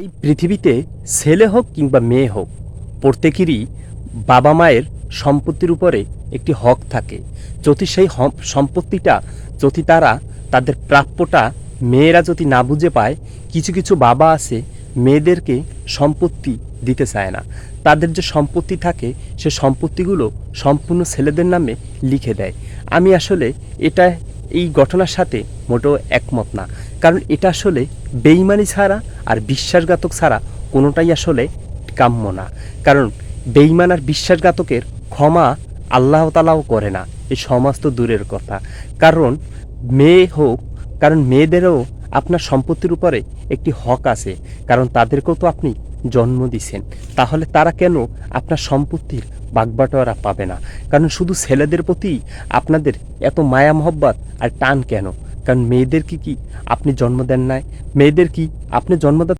এই পৃথিবীতে ছেলে হোক কিংবা মেয়ে হোক, প্রত্যেকেরই বাবা মায়ের সম্পত্তির উপরে একটি হক থাকে। যদি সেই সম্পত্তিটা যদি তারা তাদের প্রাপ্যটা মেয়েরা যদি না বুঝে পায়, কিছু কিছু বাবা আছে মেয়েদেরকে সম্পত্তি দিতে চায় না। তাদের যে সম্পত্তি থাকে সে সম্পত্তিগুলো সম্পূর্ণ ছেলেদের নামে লিখে দেয়। আমি আসলে এটা এই ঘটনার সাথে মোটেও একমত না, কারণ এটা আসলে বেইমানি ছাড়া আর বিশ্বাসঘাতক ছাড়া কোনোটাই আসলে কাম্য না। কারণ বেইমান আর বিশ্বাসঘাতকের ক্ষমা আল্লাহ তাআলাও করে না, এই সমাজ তো দূরের কথা। কারণ মেয়ে হোক, কারণ মেয়েদেরও আপনার সম্পত্তির উপরে একটি হক আছে, কারণ তাদেরকেও তো আপনি জন্ম দিছেন। তাহলে তারা কেন আপনার সম্পত্তির বাগবাটোয়ারা পাবে না? কারণ শুধু ছেলেদের প্রতি আপনাদের এত মায়া মহব্বত আর টান কেন? কারণ মেয়েদের কি আপনি জন্ম দেন নাই? মেয়েদের কি আপনি জন্মদাতা?